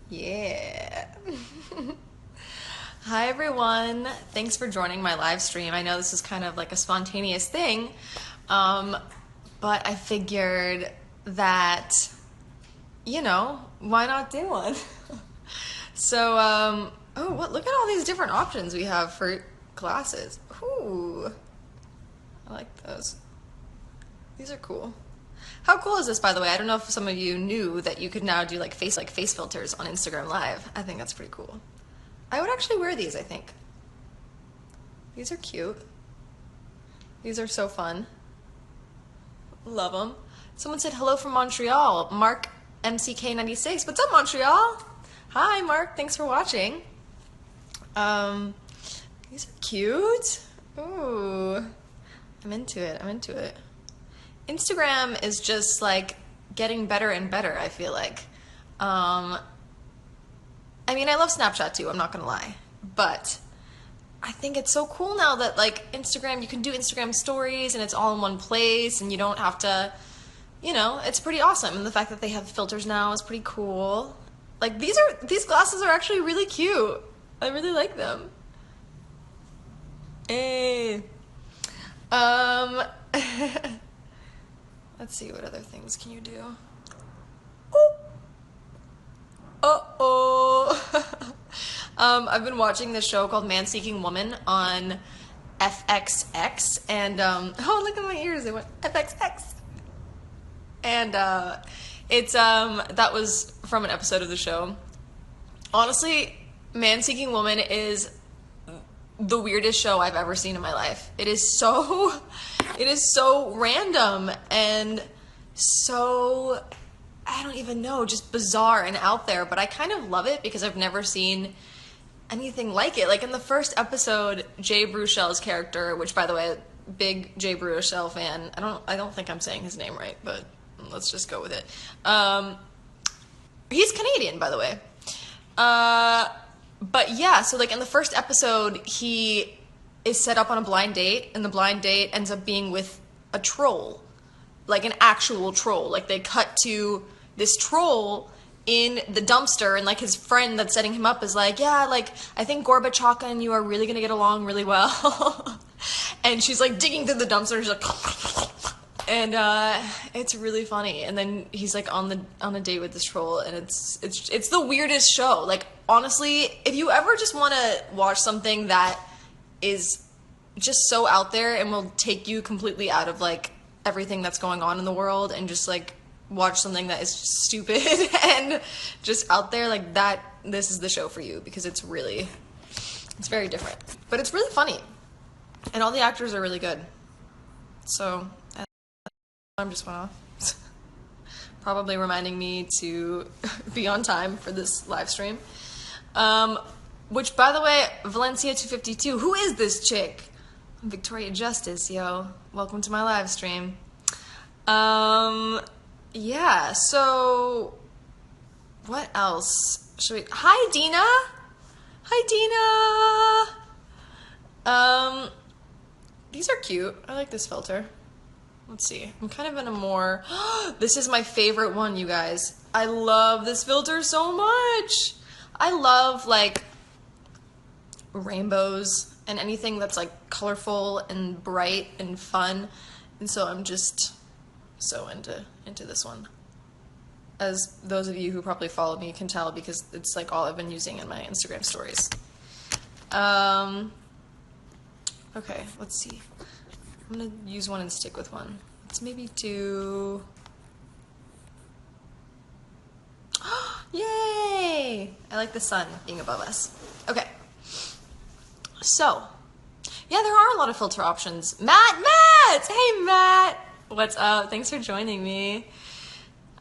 Yeah. Hi, everyone. Thanks for joining my live stream. I know this is kind of like a spontaneous thing, um, but I figured that, why not do one? Oh, what? Look at all these different options we have for glasses. Ooh, I like those. These are cool. How cool is this, by the way? I don't know if some of you knew that you could now do like face filters on Instagram Live. I think that's pretty cool. I would actually wear these, I think. These are cute. These are so fun. Love them. Someone said hello from Montreal. Mark MCK96. What's up, Montreal? Hi, Mark. Thanks for watching. These are cute. Ooh. I'm into it. I'm into it. Instagram is just like getting better and better, I feel like. I mean, I love Snapchat too, I'm not gonna lie. But I think it's so cool now that like Instagram, you can do Instagram stories and it's all in one place and you don't have to, it's pretty awesome. And the fact that they have filters now is pretty cool. Like these glasses are actually really cute. I really like them. Hey. Let's see, what other things can you do? Oh. Uh-oh. I've been watching this show called Man Seeking Woman on FXX, and oh, look at my ears, they went FXX. And that was from an episode of the show. Honestly, Man Seeking Woman is the weirdest show I've ever seen in my life. It is so random and so, I don't even know, just bizarre and out there, but I kind of love it because I've never seen anything like it. Like in the first episode, Jay Baruchel's character, which by the way, big Jay Baruchel fan. I don't think I'm saying his name right, but let's just go with it. He's Canadian, by the way. But yeah, so like in the first episode, he is set up on a blind date, and the blind date ends up being with a troll, like an actual troll. Like they cut to this troll in the dumpster, and like his friend that's setting him up is like, yeah, like I think Gorbachaka and you are really gonna get along really well. And she's like digging through the dumpster, and she's like, and it's really funny. And then he's like on a date with this troll, and it's the weirdest show. Like honestly, if you ever just want to watch something that is just so out there and will take you completely out of like everything that's going on in the world and just like watch something that is stupid and just out there like that, this is the show for you, because it's very different, but it's really funny and all the actors are really good. So I'm just went off. Probably reminding me to be on time for this live stream. Which, by the way, Valencia252, who is this chick? I'm Victoria Justice, yo. Welcome to my live stream. Yeah, so what else should we? Hi, Dina. Hi, Dina. These are cute. I like this filter. Let's see. I'm kind of in a more, this is my favorite one, you guys. I love this filter so much. I love like rainbows and anything that's like colorful and bright and fun. And so I'm just so into this one. As those of you who probably follow me can tell, because it's like all I've been using in my Instagram stories. Okay, let's see. I'm gonna use one and stick with one. Let's maybe do... Yay! I like the sun being above us. Okay. So, yeah, there are a lot of filter options. Matt! Hey, Matt! What's up? Thanks for joining me.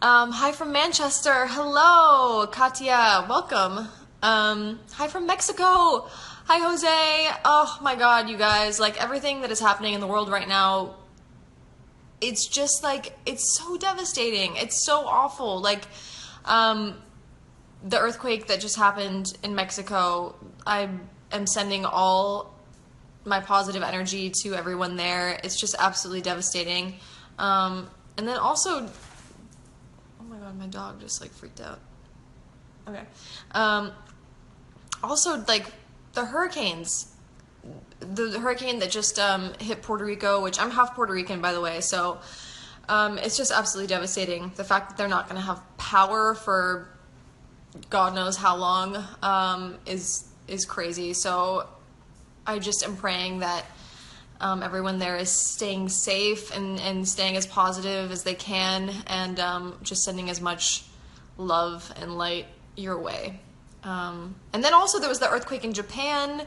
Hi from Manchester. Hello, Katia. Welcome. Hi from Mexico. Hi, Jose. Oh my God, you guys. Like, everything that is happening in the world right now, it's just like, it's so devastating. It's so awful. Like, the earthquake that just happened in Mexico, I am sending all my positive energy to everyone there. It's just absolutely devastating. And then also, oh my God, my dog just like freaked out. Okay. Also, like, the hurricanes. The hurricane that just hit Puerto Rico, which I'm half Puerto Rican, by the way, so it's just absolutely devastating. The fact that they're not going to have power for God knows how long is crazy. So I just am praying that everyone there is staying safe and staying as positive as they can, and just sending as much love and light your way. And then also there was the earthquake in Japan.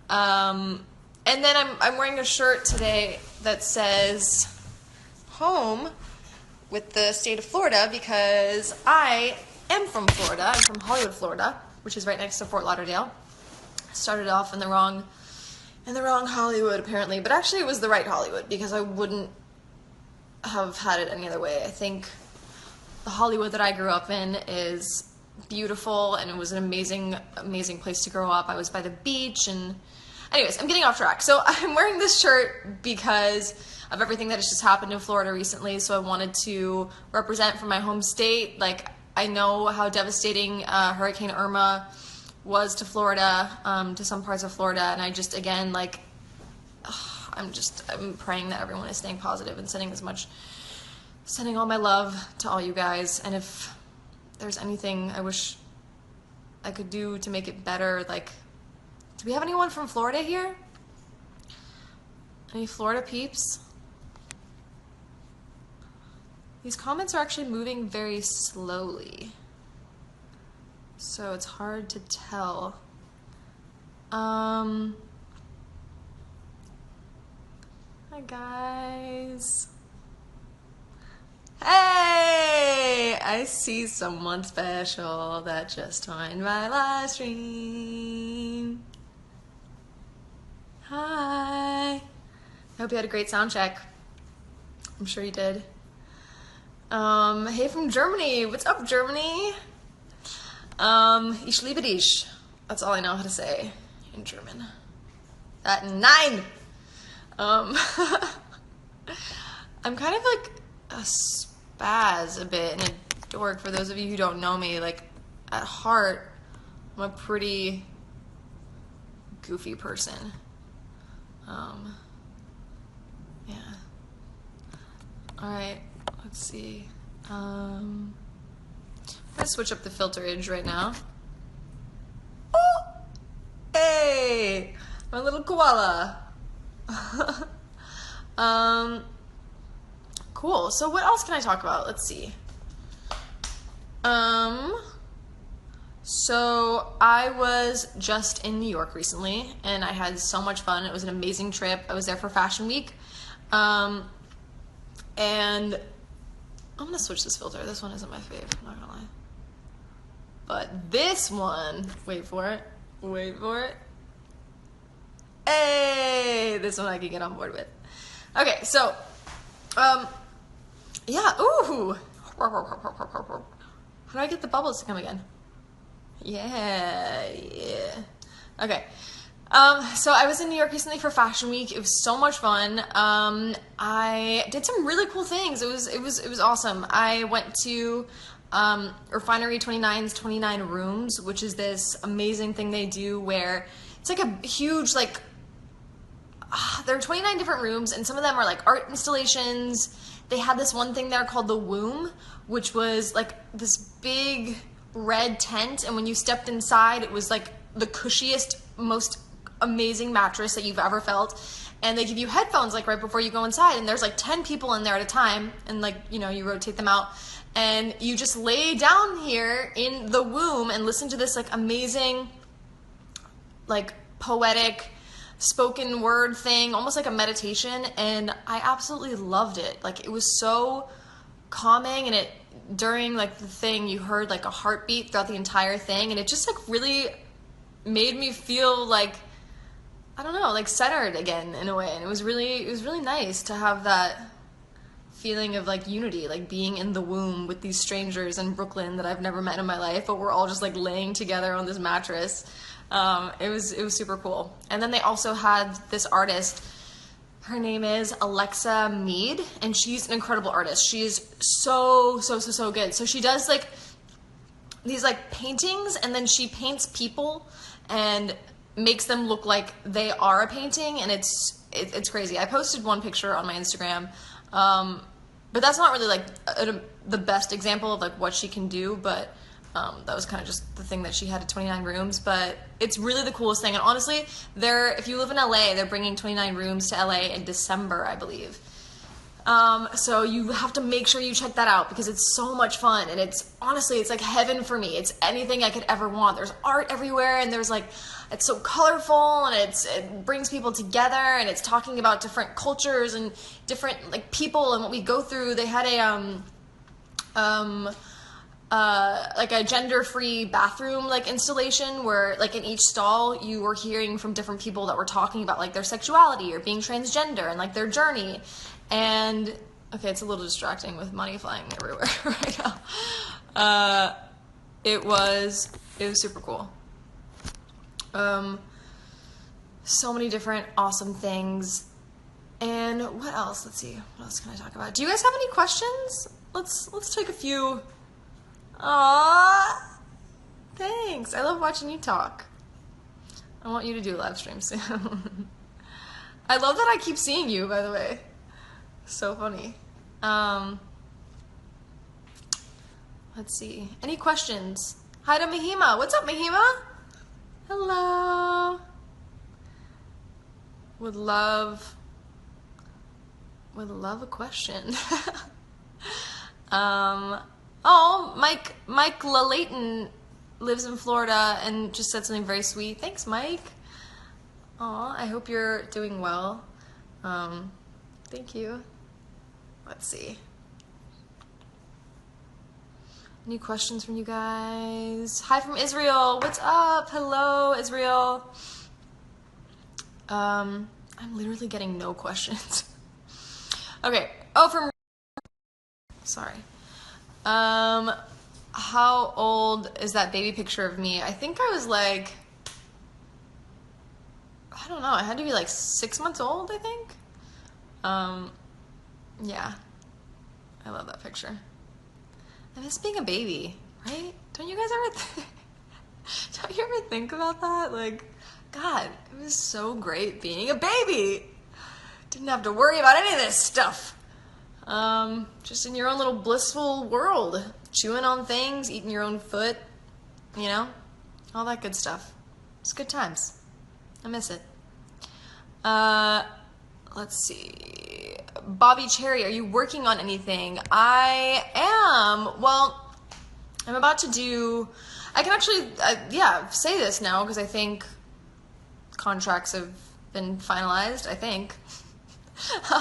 And then I'm wearing a shirt today that says home with the state of Florida, because I am from Florida. I'm from Hollywood, Florida, which is right next to Fort Lauderdale. Started off in the wrong Hollywood apparently, but actually it was the right Hollywood, because I wouldn't have had it any other way. I think the Hollywood that I grew up in is beautiful, and it was an amazing place to grow up. I was by the beach, and anyways, I'm getting off track. So I'm wearing this shirt because of everything that has just happened in Florida recently, so I wanted to represent from my home state. Like, I know how devastating Hurricane Irma was to Florida, to some parts of Florida, and I just, again, like, I'm praying that everyone is staying positive and sending all my love to all you guys. And if there's anything I wish I could do to make it better, like, do we have anyone from Florida here? Any Florida peeps? These comments are actually moving very slowly, so it's hard to tell. Hi guys. Hey! I see someone special that just joined my live stream. Hi. I hope you had a great sound check. I'm sure you did. Hey from Germany. What's up, Germany? Ich liebe dich. That's all I know how to say in German. That 9. I'm kind of like a spaz a bit and a dork. For those of you who don't know me, like, at heart, I'm a pretty goofy person. Yeah. Alright, let's see. I'm gonna switch up the filterage right now. Oh! Hey! My little koala. Cool. So what else can I talk about? Let's see. So I was just in New York recently, and I had so much fun. It was an amazing trip. I was there for Fashion Week. And I'm gonna switch this filter. This one isn't my fave, I'm not gonna lie. But this one, wait for it. Hey, this one I can get on board with. Okay, so, yeah, ooh. How do I get the bubbles to come again? Yeah. Okay. So I was in New York recently for Fashion Week. It was so much fun. I did some really cool things. It was awesome. I went to Refinery 29's 29 Rooms, which is this amazing thing they do where it's like a huge, like, there are 29 different rooms, and some of them are like art installations. They had this one thing there called the Womb, which was like this big red tent, and when you stepped inside, it was like the cushiest, most amazing mattress that you've ever felt. And they give you headphones like right before you go inside, and there's like 10 people in there at a time, and like, you know, you rotate them out, and you just lay down here in the Womb and listen to this like amazing, like, poetic spoken word thing, almost like a meditation, and I absolutely loved it. Like, it was so calming, and it, during like the thing, you heard like a heartbeat throughout the entire thing, and it just like really made me feel like, I don't know, like centered again in a way. And it was really nice to have that feeling of like unity, like being in the womb with these strangers in Brooklyn that I've never met in my life, but we're all just like laying together on this mattress. It was super cool. And then they also had this artist, her name is Alexa Mead, and she's an incredible artist. She's so good. So she does like these like paintings, and then she paints people and makes them look like they are a painting, and it's crazy. I posted one picture on my Instagram, but that's not really like the best example of like what she can do, but that was kind of just the thing that she had at 29 Rooms, but it's really the coolest thing. And honestly, if you live in LA, they're bringing 29 Rooms to LA in December, I believe. So you have to make sure you check that out because it's so much fun, and it's honestly, it's like heaven for me. It's anything I could ever want. There's art everywhere, and there's like, it's so colorful, and it brings people together, and it's talking about different cultures and different like people and what we go through. They had like a gender-free bathroom like installation where like in each stall you were hearing from different people that were talking about like their sexuality or being transgender and like their journey. And okay, it's a little distracting with money flying everywhere right now. It was super cool. So many different awesome things. And what else? Let's see. What else can I talk about? Do you guys have any questions? Let's take a few. Aww. Thanks. I love watching you talk. I want you to do a live stream soon. I love that I keep seeing you, by the way. So funny. Let's see. Any questions? Hi to Mahima. What's up, Mahima? Hello. Would love a question. Oh, Mike LaLayton lives in Florida and just said something very sweet. Thanks, Mike. Aw, I hope you're doing well. Thank you. Let's see. Any questions from you guys? Hi from Israel. What's up? Hello, Israel. I'm literally getting no questions. Okay. Oh, sorry. How old is that baby picture of me? I think I was like, I don't know. I had to be like 6 months old, I think. Yeah. I love that picture. I miss being a baby, right? Don't you guys ever think about that? Like, God, it was so great being a baby. Didn't have to worry about any of this stuff. Just in your own little blissful world, chewing on things, eating your own foot, you know, all that good stuff. It's good times. I miss it. Let's see. Bobby Cherry, are you working on anything? I am. Well, I'm about to do, I can actually, say this now because I think contracts have been finalized, I think. So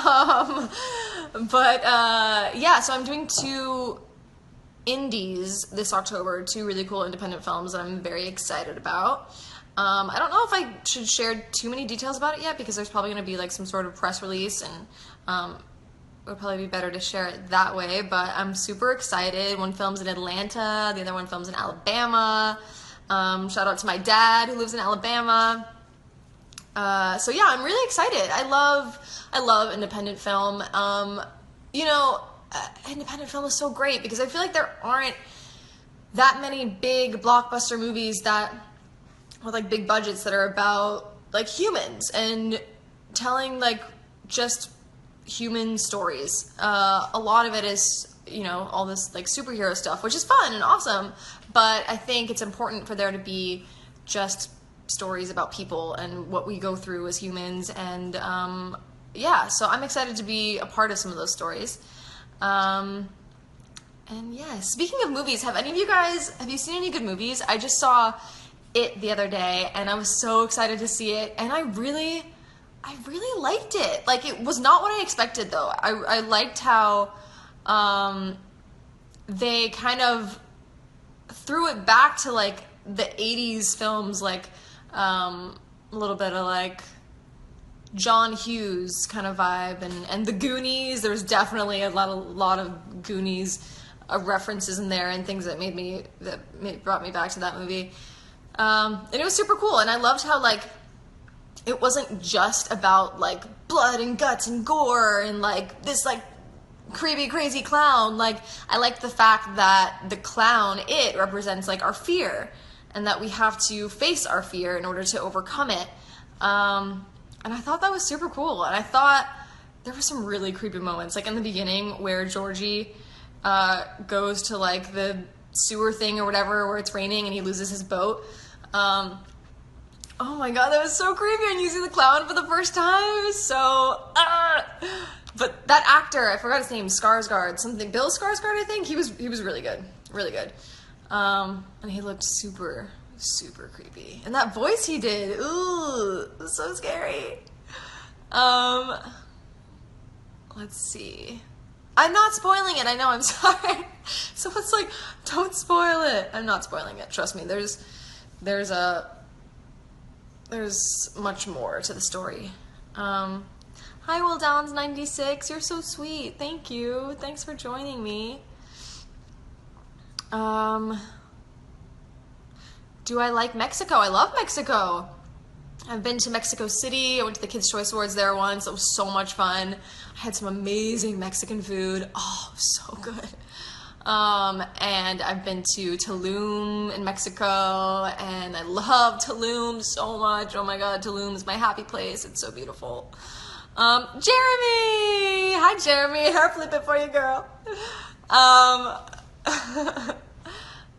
I'm doing 2 indies this October, 2 really cool independent films that I'm very excited about. I don't know if I should share too many details about it yet because there's probably going to be like some sort of press release, and it would probably be better to share it that way, but I'm super excited. One film's in Atlanta, the other one film's in Alabama. Shout out to my dad who lives in Alabama. So yeah, I'm really excited. I love independent film. Independent film is so great because I feel like there aren't that many big blockbuster movies with like big budgets that are about like humans and telling like just human stories. A lot of it is, all this like superhero stuff, which is fun and awesome, but I think it's important for there to be just stories about people and what we go through as humans. And so I'm excited to be a part of some of those stories. And yeah, speaking of movies, have you seen any good movies? I just saw It the other day and I was so excited to see it, and I really liked it. Like, it was not what I expected though. I liked how they kind of threw it back to like the 80s films, like a little bit of like John Hughes kind of vibe, and the Goonies. There's definitely a lot of Goonies references in there and things that brought me back to that movie. And it was super cool, and I loved how like it wasn't just about like blood and guts and gore and like this like creepy, crazy clown. Like, I like the fact that the clown, it represents like our fear, and that we have to face our fear in order to overcome it. And I thought that was super cool. And I thought there were some really creepy moments, like in the beginning where Georgie goes to like the sewer thing or whatever where it's raining and he loses his boat. Oh my god, that was so creepy, and you see the clown for the first time. It was so but that actor, I forgot his name, Skarsgård, something, Bill Skarsgård, I think. He was really good. Really good. And he looked super, super creepy. And that voice he did, ooh, it was so scary. Let's see. I'm not spoiling it, I know, I'm sorry. So it's like, don't spoil it. I'm not spoiling it, trust me. There's much more to the story. Hi, Will Downs 96. You're so sweet. Thank you. Thanks for joining me. Do I like Mexico? I love Mexico. I've been to Mexico City. I went to the Kids' Choice Awards there once. It was so much fun. I had some amazing Mexican food. Oh, so good. And I've been to Tulum in Mexico, and I love Tulum so much. Oh my god, Tulum is my happy place. It's so beautiful. Jeremy! Hi, Jeremy. Hair flip it for you, girl.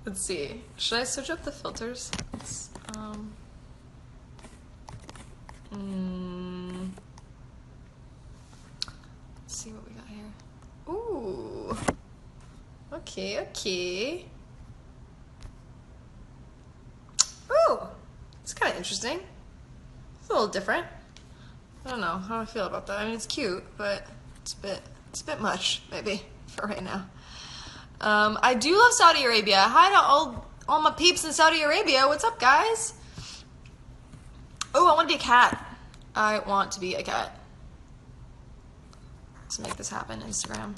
Let's see. Should I switch up the filters? Let's see what we got here. Ooh. Okay, okay. Ooh, it's kind of interesting. It's a little different. I don't know how I feel about that. I mean, it's cute, but it's a bit much, maybe, for right now. I do love Saudi Arabia. Hi to all my peeps in Saudi Arabia. What's up, guys? Oh, I want to be a cat. I want to be a cat. Let's make this happen, Instagram.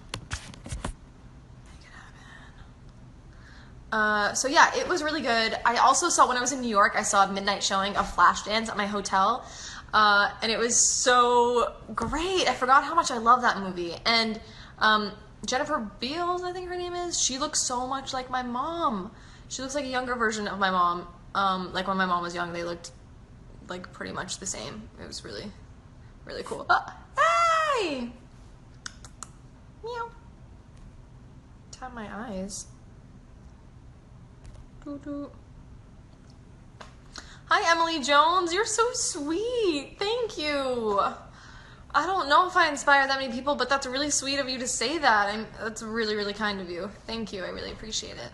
So yeah, it was really good. I also saw, when I was in New York, I saw a midnight showing of Flashdance at my hotel, and it was so great. I forgot how much I love that movie. And Jennifer Beals, I think her name is, she looks so much like my mom. She looks like a younger version of my mom. Like when my mom was young, they looked like pretty much the same. It was really, really cool. Hey! Meow. Tap my eyes. Hi, Emily Jones. You're so sweet. Thank you. I don't know if I inspire that many people, but that's really sweet of you to say that. That's really, really kind of you. Thank you. I really appreciate it.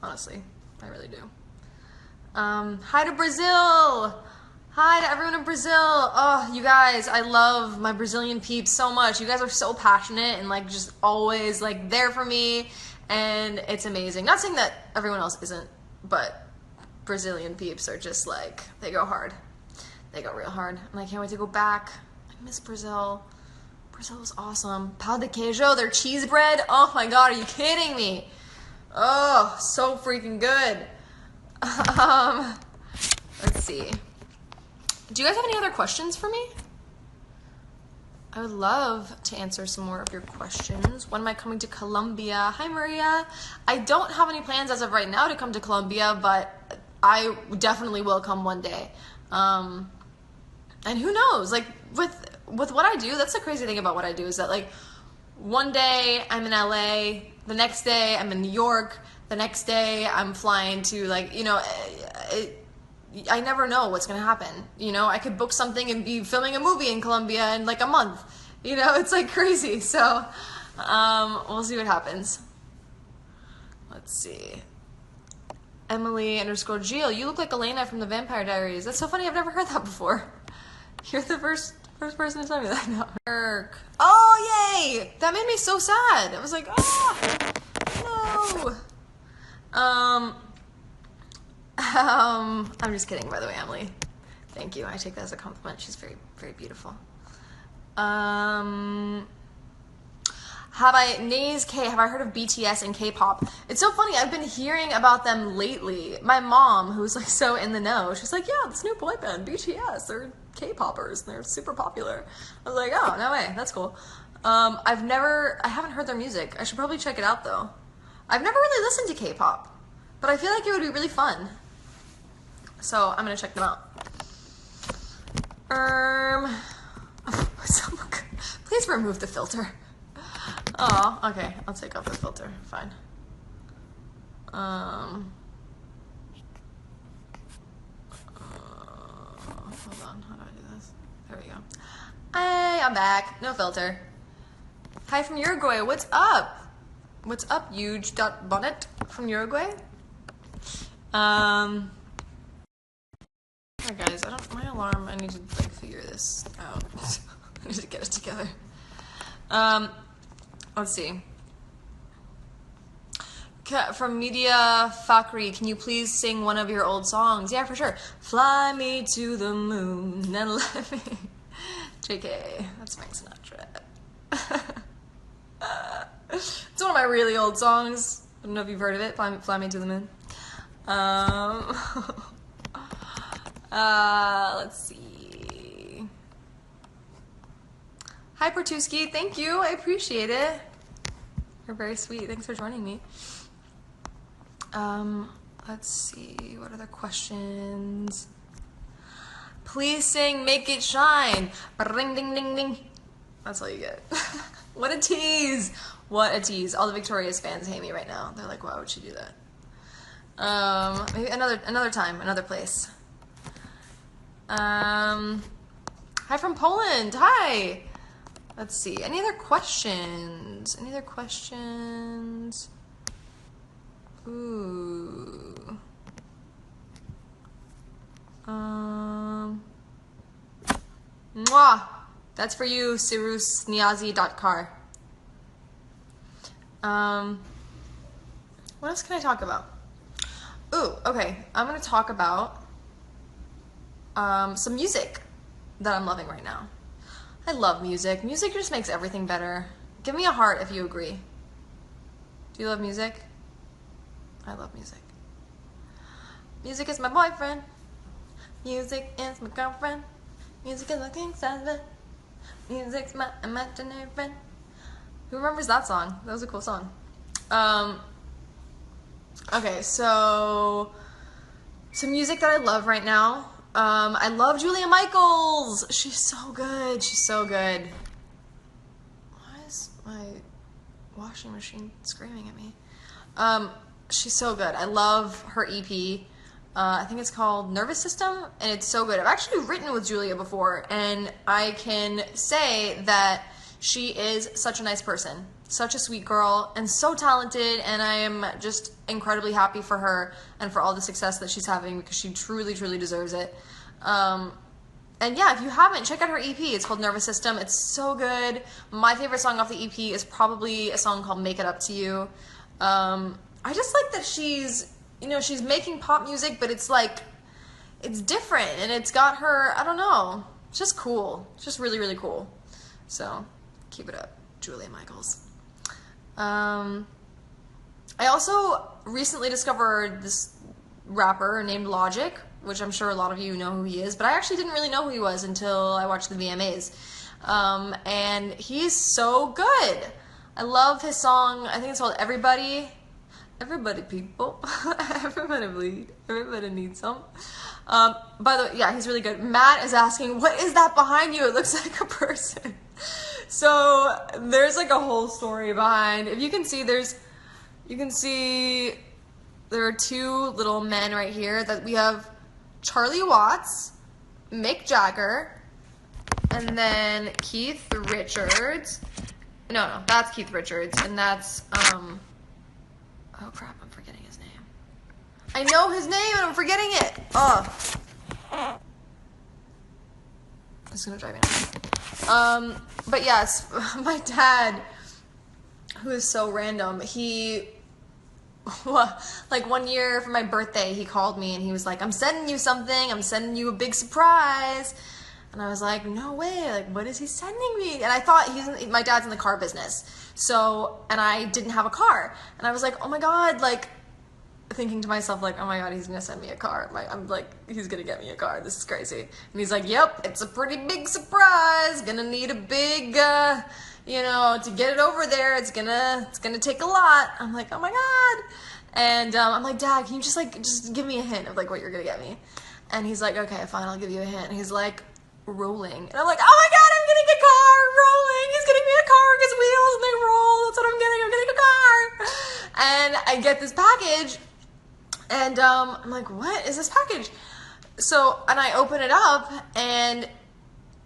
Honestly, I really do. Hi to Brazil. Hi to everyone in Brazil. Oh, you guys, I love my Brazilian peeps so much. You guys are so passionate and like just always like there for me. And it's amazing. Not saying that everyone else isn't, but Brazilian peeps are just like, they go hard. They go real hard. And I can't wait to go back. I miss Brazil. Brazil was awesome. Pão de queijo, their cheese bread. Oh my god, are you kidding me? Oh, so freaking good. Let's see. Do you guys have any other questions for me? I would love to answer some more of your questions. When am I coming to Colombia? Hi, Maria. I don't have any plans as of right now to come to Colombia, but I definitely will come one day. And who knows? Like, with what I do, that's the crazy thing about what I do, is that, like, one day I'm in LA, the next day I'm in New York, the next day I'm flying to, like, you know, I never know what's gonna happen. You know, I could book something and be filming a movie in Colombia in like a month. You know, it's like crazy. So we'll see what happens. Let's see. Emily_Jill, you look like Elena from the Vampire Diaries. That's so funny. I've never heard that before. You're the first person to tell me that now. Oh, yay! That made me so sad. I was like, oh, no. I'm just kidding, by the way, Emily. Thank you. I take that as a compliment. She's very, very beautiful. Have I heard of BTS and K-pop? It's so funny. I've been hearing about them lately. My mom, who's like so in the know, she's like, yeah, this new boy band, BTS, they're K-poppers, and they're super popular. I was like, oh, no way. That's cool. I haven't heard their music. I should probably check it out though. I've never really listened to K-pop, but I feel like it would be really fun. So I'm gonna check them out. Please remove the filter. Oh, okay. I'll take off the filter. Fine. Hold on. How do I do this? There we go. Hey, I'm back. No filter. Hi from Uruguay. What's up? What's up, huge.bonnet from Uruguay? Alright guys, my alarm, I need to like figure this out. I need to get it together. Let's see. From Media Fakri, can you please sing one of your old songs? Yeah, for sure. Fly me to the moon and let me... JK, that's Frank Sinatra. It's one of my really old songs. I don't know if you've heard of it. Fly Me to the Moon. Let's see. Hi, Pertuski. Thank you. I appreciate it. You're very sweet. Thanks for joining me. Let's see. What other questions? Please sing Make It Shine. Ring, ding, ding, ding. That's all you get. What a tease. What a tease. All the Victorious fans hate me right now. They're like, why would she do that? Maybe another time, another place. Hi from Poland. Hi. Let's see. Any other questions? Any other questions? Ooh. Mwah. That's for you, sirusniazi.car. What else can I talk about? Ooh, okay. I'm gonna talk about some music that I'm loving right now. I love music. Music just makes everything better. Give me a heart if you agree. Do you love music? I love music. Music is my boyfriend. Music is my girlfriend. Music is my king size. Music's my imaginary friend. Who remembers that song? That was a cool song. Okay, so some music that I love right now. I love Julia Michaels. She's so good. She's so good. Why is my washing machine screaming at me? She's so good. I love her EP. I think it's called Nervous System, and it's so good. I've actually written with Julia before, and I can say that she is such a nice person, such a sweet girl, and so talented, and I am just incredibly happy for her and for all the success that she's having because she truly, truly deserves it. And yeah, if you haven't, check out her EP. It's called Nervous System. It's so good. My favorite song off the EP is probably a song called Make It Up to You. I just like that she's making pop music, but it's like, it's different, and it's got her, I don't know, it's just cool. It's just really, really cool. So, keep it up, Julia Michaels. I also recently discovered this rapper named Logic, which I'm sure a lot of you know who he is, but I actually didn't really know who he was until I watched the VMAs. And he's so good. I love his song, I think it's called Everybody. Everybody, people. Everybody bleed. Everybody needs some. By the way, yeah, he's really good. Matt is asking, what is that behind you? It looks like a person. So there's like a whole story behind. If you can see, there are two little men right here that we have Charlie Watts, Mick Jagger, and then Keith Richards. No, that's Keith Richards, and that's, oh crap, I'm forgetting his name. I know his name and I'm forgetting it. Oh. It's gonna drive me nuts. But yes, my dad, who is so random, he, like one year for my birthday, he called me and he was like, I'm sending you something, I'm sending you a big surprise. And I was like, no way, like, what is he sending me? And I thought my dad's in the car business. So, and I didn't have a car. And I was like, oh my God, like, thinking to myself, like, oh my god, he's gonna send me a car. I'm like, he's gonna get me a car. This is crazy. And he's like, yep, it's a pretty big surprise. Gonna need a big, to get it over there. It's gonna take a lot. I'm like, oh my god. And I'm like, Dad, can you just give me a hint of like what you're gonna get me? And he's like, okay, fine, I'll give you a hint. And he's like, rolling. And I'm like, oh my god, I'm getting a car, rolling. He's getting me a car with his wheels and they roll. That's what I'm getting a car. And I get this package and I'm like, what is this package? So, and I open it up and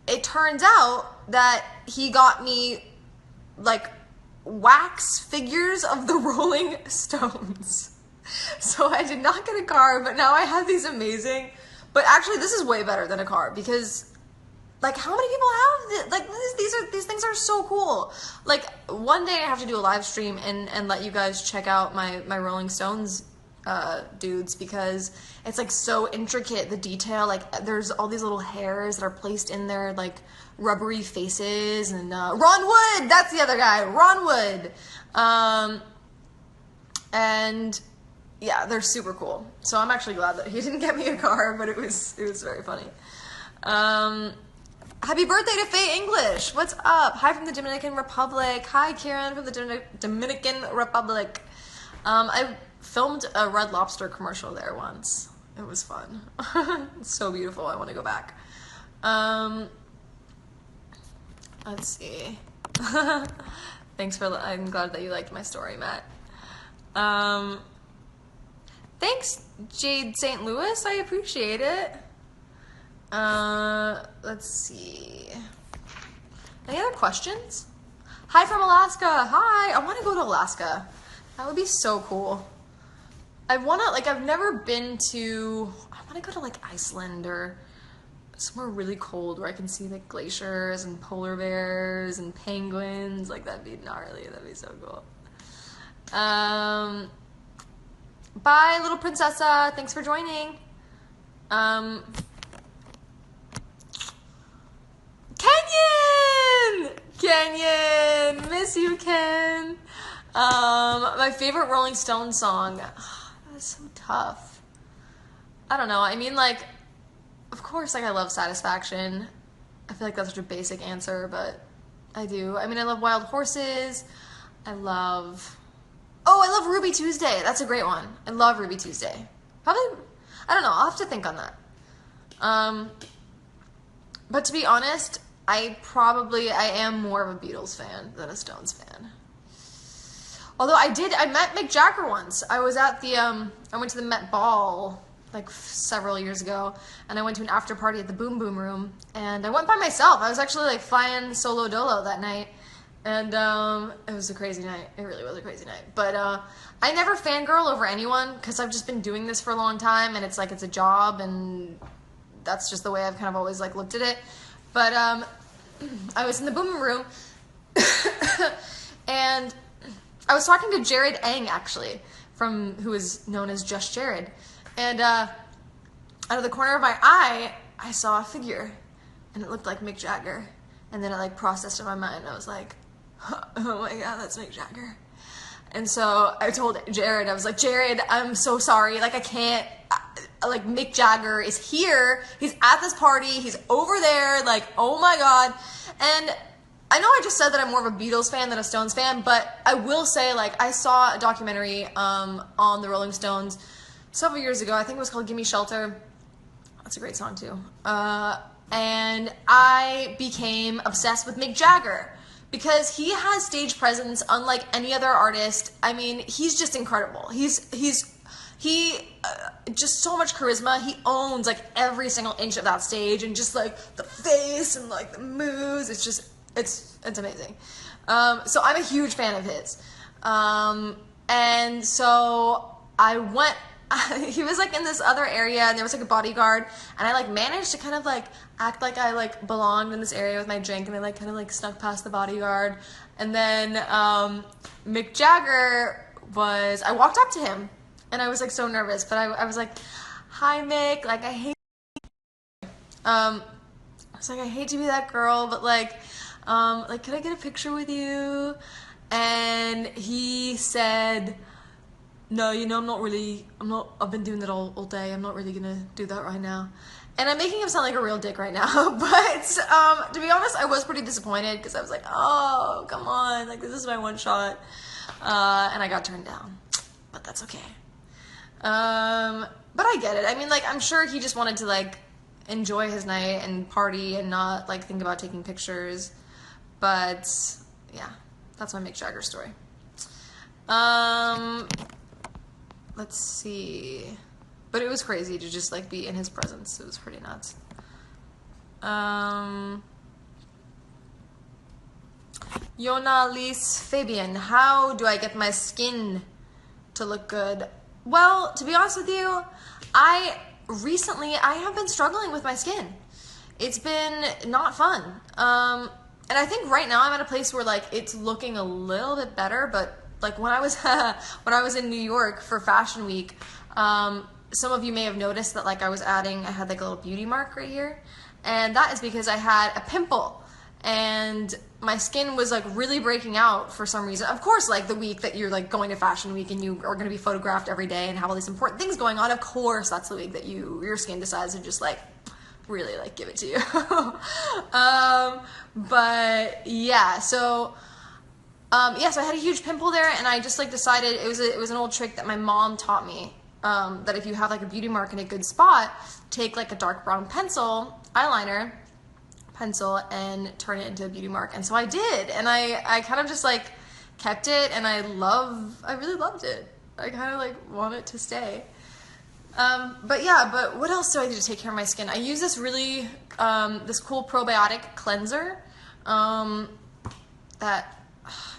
it turns out that he got me like wax figures of the Rolling Stones. So I did not get a car, but now I have these amazing, but actually this is way better than a car because like how many people have this? Like these things are so cool. Like one day I have to do a live stream and let you guys check out my Rolling Stones dudes because it's like so intricate, the detail, like there's all these little hairs that are placed in their like rubbery faces and Ron Wood, that's the other guy, Ron Wood. And yeah, they're super cool. So I'm actually glad that he didn't get me a car, but it was very funny. Happy birthday to Faye English. What's up? Hi from the Dominican Republic. Hi Kieran from the Dominican Republic. I filmed a Red Lobster commercial there once. It was fun. It's so beautiful. I want to go back. Let's see. Thanks I'm glad that you liked my story, Matt. Thanks, Jade St. Louis. I appreciate it. Let's see. Any other questions? Hi from Alaska. Hi. I want to go to Alaska. That would be so cool. I've never been to, I want to go to like Iceland or somewhere really cold where I can see like glaciers and polar bears and penguins. Like that'd be gnarly. That'd be so cool. Bye, little princessa. Thanks for joining. Kenyon! Miss you, Ken. My favorite Rolling Stones song. That's so tough. I don't know. I mean, like, of course, like, I love Satisfaction. I feel like that's such a basic answer, but I do. I mean, I love Wild Horses. I love Ruby Tuesday. That's a great one. I love Ruby Tuesday. Probably, I don't know. I'll have to think on that. But to be honest, I am more of a Beatles fan than a Stones fan. Although I met Mick Jagger once. I was at I went to the Met Ball like several years ago, and I went to an after party at the Boom Boom Room, and I went by myself. I was actually like flying solo dolo that night, and it was a crazy night. It really was a crazy night. But I never fangirl over anyone because I've just been doing this for a long time, and it's like it's a job, and that's just the way I've kind of always like looked at it. But I was in the Boom Boom Room, and I was talking to Jared Eng, actually, who is known as Just Jared. And out of the corner of my eye, I saw a figure, and it looked like Mick Jagger. And then it like processed in my mind, and I was like, oh my god, that's Mick Jagger. And so I told Jared, I was like, Jared, I'm so sorry. Like, I can't, like, Mick Jagger is here. He's at this party. He's over there. Like, oh my god. And I know I just said that I'm more of a Beatles fan than a Stones fan, but I will say, like, I saw a documentary on the Rolling Stones several years ago. I think it was called Gimme Shelter. That's a great song, too. And I became obsessed with Mick Jagger because he has stage presence unlike any other artist. I mean, he's just incredible. He just so much charisma. He owns, like, every single inch of that stage, and just, like, the face and, like, the moves. It's just... It's amazing. So I'm a huge fan of his. And so I went, he was like in this other area, and there was like a bodyguard, and I like managed to kind of like act like I like belonged in this area with my drink, and I like kind of like snuck past the bodyguard. And then Mick Jagger I walked up to him, and I was like so nervous, but I was like, hi Mick, like I hate, I was like, I hate to be that girl, but like, can I get a picture with you? And he said, no, I've been doing that all day. I'm not really gonna do that right now. And I'm making him sound like a real dick right now. But to be honest, I was pretty disappointed because I was like, oh, come on. Like, this is my one shot. And I got turned down. But that's okay. But I get it. I mean, like, I'm sure he just wanted to, like, enjoy his night and party and not, like, think about taking pictures. But, yeah, that's my Mick Jagger story. Let's see. But it was crazy to just, like, be in his presence. It was pretty nuts. Yona Lise Fabian, how do I get my skin to look good? Well, to be honest with you, I have been struggling with my skin. It's been not fun. And I think right now I'm at a place where, like, it's looking a little bit better, but like when I was when I was in New York for Fashion Week, some of you may have noticed that, like, I had like a little beauty mark right here, and that is because I had a pimple and my skin was, like, really breaking out for some reason. Of course, like, the week that you're, like, going to Fashion Week and you are going to be photographed every day and have all these important things going on, of course that's the week that your skin decides to just, like, really, like, give it to you. But yeah, so so I had a huge pimple there, and I just, like, decided it was an old trick that my mom taught me, that if you have, like, a beauty mark in a good spot, take, like, a dark brown eyeliner pencil, and turn it into a beauty mark. And so I did, and I kind of just, like, kept it, and I really loved it. I kind of, like, want it to stay. But yeah, but what else do I do to take care of my skin? I use this really, this cool probiotic cleanser, that, I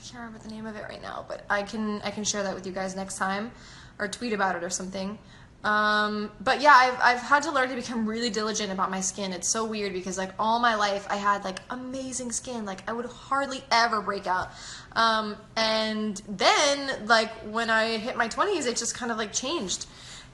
can't remember the name of it right now, but I can share that with you guys next time, or tweet about it or something. But yeah, I've had to learn to become really diligent about my skin. It's so weird because, like, all my life I had, like, amazing skin. Like, I would hardly ever break out. And then, like, when I hit my 20s, it just kind of, like, changed.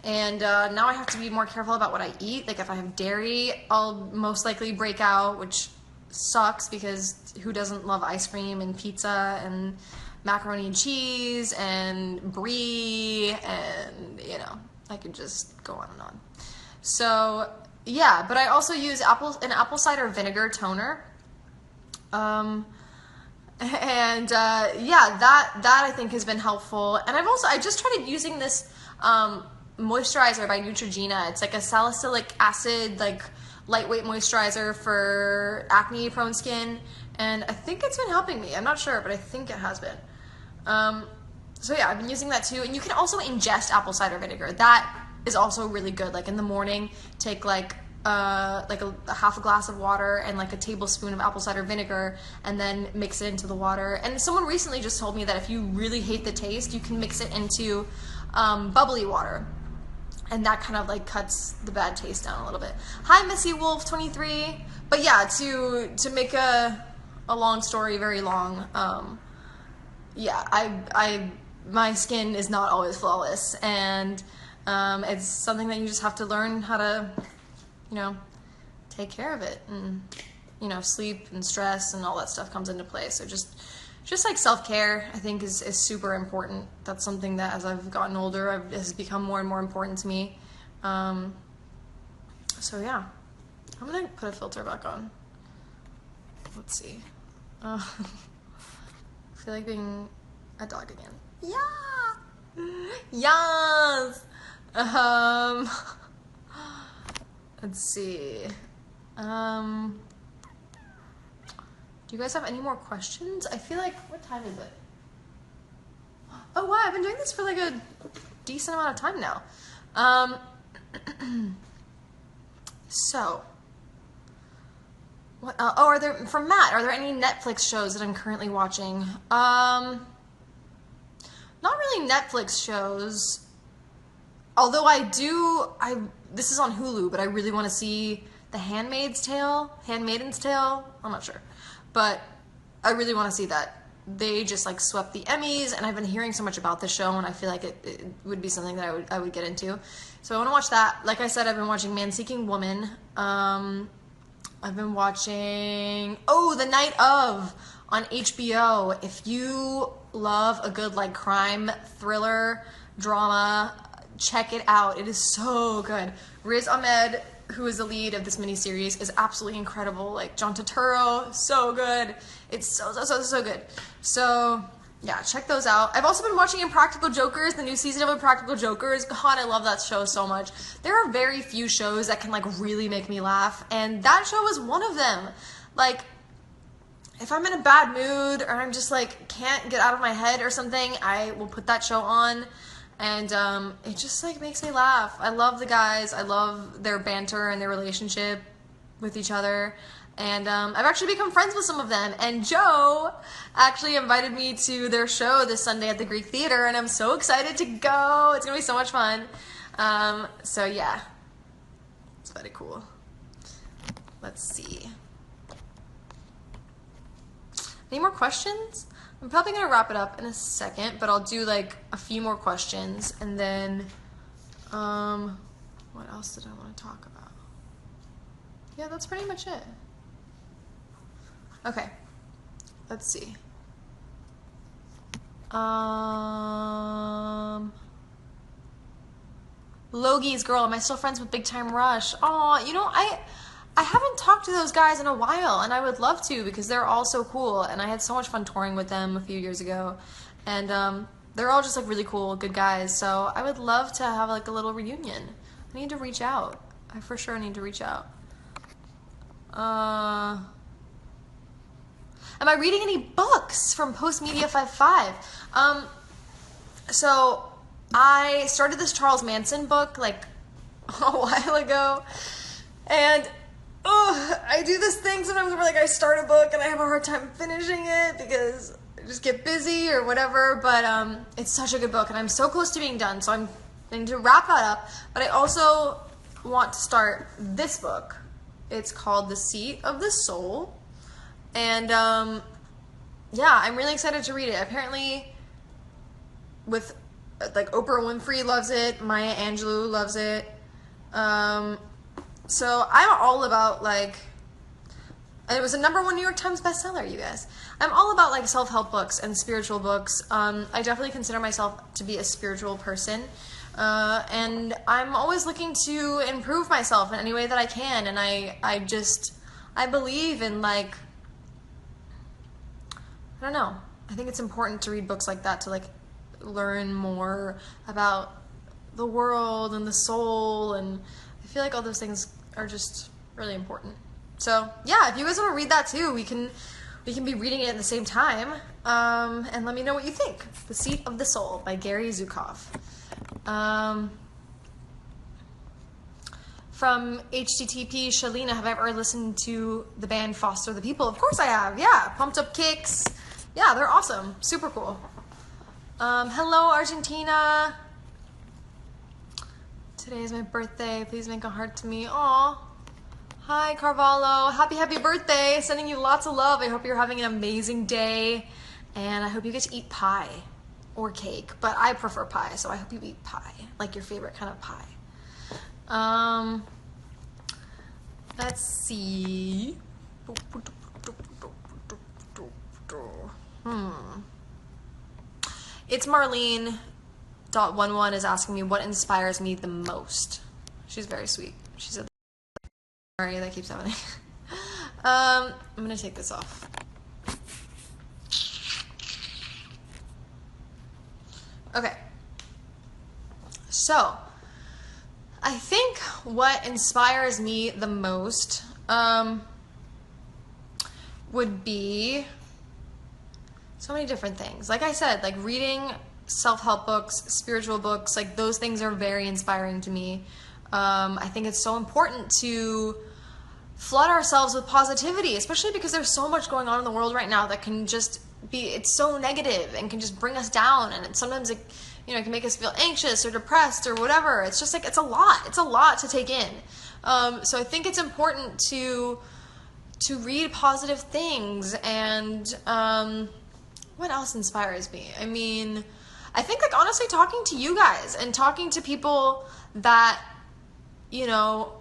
And now I have to be more careful about what I eat. Like, if I have dairy, I'll most likely break out, which sucks because who doesn't love ice cream and pizza and macaroni and cheese and brie, and, you know, I could just go on and on. So yeah, but I also use an apple cider vinegar toner. Yeah, that I think has been helpful. And I just started using this moisturizer by Neutrogena. It's like a salicylic acid, like, lightweight moisturizer for acne prone skin, and I think it's been helping me. I'm not sure, but I think it has been. So yeah, I've been using that too. And you can also ingest apple cider vinegar. That is also really good. Like, in the morning, take like a half a glass of water and, like, a tablespoon of apple cider vinegar, and then mix it into the water. And someone recently just told me that if you really hate the taste, you can mix it into bubbly water, and that kind of, like, cuts the bad taste down a little bit. Hi, Missy Wolf 23. But yeah, to make a long story very long, yeah, my skin is not always flawless, and it's something that you just have to learn how to, you know, take care of it. And, you know, sleep and stress and all that stuff comes into play. So just like self-care, I think is super important. That's something that, as I've gotten older, has become more and more important to me. So yeah, I'm gonna put a filter back on. Let's see. I feel like being a dog again. Yeah. Yes. Let's see. Do you guys have any more questions? I feel like, what time is it? Oh wow, I've been doing this for, like, a decent amount of time now. So, what? From Matt, are there any Netflix shows that I'm currently watching? Not really Netflix shows. Although this is on Hulu, but I really want to see The Handmaid's Tale. I'm not sure. But I really want to see that. They just, like, swept the Emmys, and I've been hearing so much about the show, and I feel like it would be something that I would get into. So I want to watch that. Like I said, I've been watching Man Seeking Woman. I've been watching The Night Of on HBO. If you love a good, like, crime thriller drama. Check it out. It is so good. Riz Ahmed, who is the lead of this miniseries, is absolutely incredible. Like John Turturro, so good. It's so good. So yeah, check those out. I've also been watching Impractical Jokers, the new season of Impractical Jokers. God, I love that show so much. There are very few shows that can like really make me laugh, and that show is one of them. Like, if I'm in a bad mood or I'm just like can't get out of my head or something, I will put that show on, and it just like makes me laugh. I love the guys. I love their banter and their relationship with each other. And I've actually become friends with some of them. And Joe actually invited me to their show this Sunday at the Greek Theater, and I'm so excited to go. It's gonna be so much fun. So yeah, it's very cool. Let's see. Any more questions? I'm probably gonna wrap it up in a second, but I'll do like a few more questions, and then what else did I want to talk about? Yeah, that's pretty much it. Okay, let's see. Logie's girl, am I still friends with Big Time Rush? Aw, you know, I haven't talked to those guys in a while, and I would love to because they're all so cool, and I had so much fun touring with them a few years ago, and they're all just like really cool, good guys, so I would love to have like a little reunion. I need to reach out. I for sure need to reach out. Am I reading any books from Postmedia 55? So I started this Charles Manson book like a while ago, and I do this thing sometimes where like I start a book and I have a hard time finishing it because I just get busy or whatever, but it's such a good book and I'm so close to being done, so I'm going to wrap that up. But I also want to start this book. It's called The Seat of the Soul, and yeah, I'm really excited to read it. Apparently with like Oprah Winfrey loves it, Maya Angelou loves it, so I'm all about like, and it was a #1 New York Times bestseller, you guys. I'm all about like self-help books and spiritual books. I definitely consider myself to be a spiritual person, and I'm always looking to improve myself in any way that I can, and I believe in like, I don't know, I think it's important to read books like that to like learn more about the world and the soul, and I feel like all those things are just really important. So yeah, if you guys want to read that too, we can be reading it at the same time, and let me know what you think. The Seat of the Soul by Gary Zukav. From HTTP, Shalina, have I ever listened to the band Foster the People? Of course I have, yeah. Pumped Up Kicks. Yeah, they're awesome. Super cool. Hello, Argentina. Today is my birthday. Please make a heart to me. Aw. Hi, Carvalho. Happy birthday. Sending you lots of love. I hope you're having an amazing day. And I hope you get to eat pie or cake. But I prefer pie, so I hope you eat pie. Like your favorite kind of pie. Let's see. It's Marlene.11 is asking me what inspires me the most. She's very sweet. She said, sorry, that keeps happening. I'm gonna take this off. Okay. So, I think what inspires me the most would be so many different things. Like I said, like reading self-help books, spiritual books, like those things are very inspiring to me. I think it's so important to flood ourselves with positivity, especially because there's so much going on in the world right now that can just be, it's so negative and can just bring us down, and sometimes it, you know, it can make us feel anxious or depressed or whatever. It's just like, it's a lot to take in. So I think it's important to read positive things, and what else inspires me? I mean, I think like honestly talking to you guys and talking to people that, you know,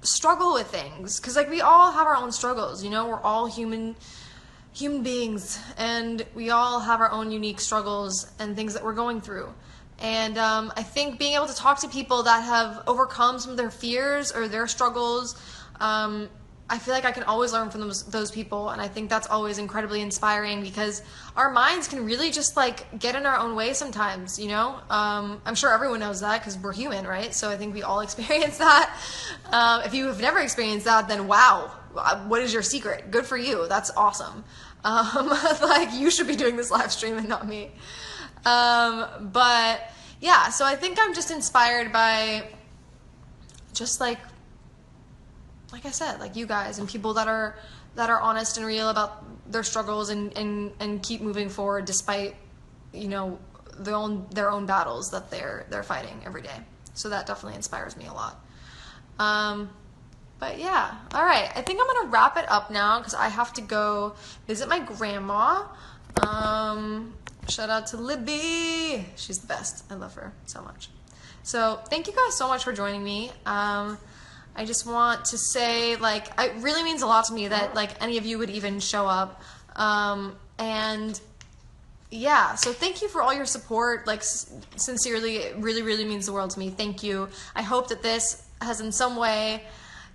struggle with things, because like we all have our own struggles, you know, we're all human beings, and we all have our own unique struggles and things that we're going through. And I think being able to talk to people that have overcome some of their fears or their struggles, I feel like I can always learn from those people. And I think that's always incredibly inspiring, because our minds can really just like get in our own way sometimes, you know? I'm sure everyone knows that because we're human, right? So I think we all experience that. If you have never experienced that, then wow, what is your secret? Good for you. That's awesome. Like, you should be doing this live stream and not me. But yeah, so I think I'm just inspired by just like I said, like you guys and people that are honest and real about their struggles and keep moving forward despite, you know, their own battles that they're fighting every day. So that definitely inspires me a lot. But yeah, all right. I think I'm gonna wrap it up now because I have to go visit my grandma. Shout out to Libby. She's the best. I love her so much. So thank you guys so much for joining me. I just want to say, like, it really means a lot to me that, like, any of you would even show up. And yeah, so thank you for all your support. Like, sincerely, it really, really means the world to me. Thank you. I hope that this has in some way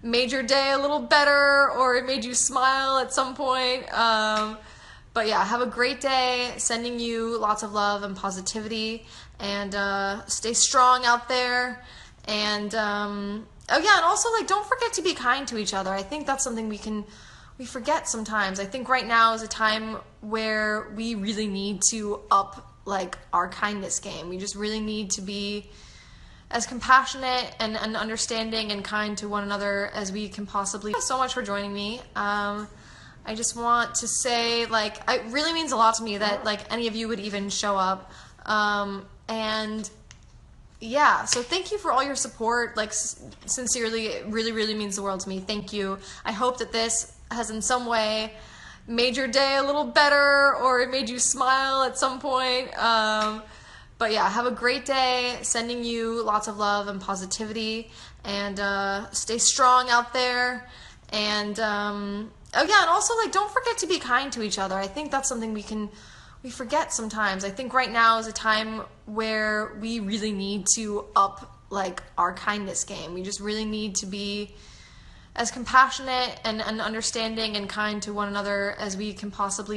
made your day a little better, or it made you smile at some point. But yeah, have a great day. Sending you lots of love and positivity, and stay strong out there. And oh yeah, and also, like, don't forget to be kind to each other. I think that's something we forget sometimes. I think right now is a time where we really need to up, like, our kindness game. We just really need to be as compassionate and understanding and kind to one another as we can possibly. Thank you so much for joining me. I just want to say, like, it really means a lot to me that, like, any of you would even show up. And yeah, so thank you for all your support. Like, sincerely, it really, really means the world to me. Thank you. I hope that this has in some way made your day a little better, or it made you smile at some point. But yeah, have a great day. Sending you lots of love and positivity, and stay strong out there. And oh yeah, and also, like, don't forget to be kind to each other. I think that's something we forget sometimes. I think right now is a time where we really need to up, like, our kindness game. We just really need to be as compassionate and understanding and kind to one another as we can possibly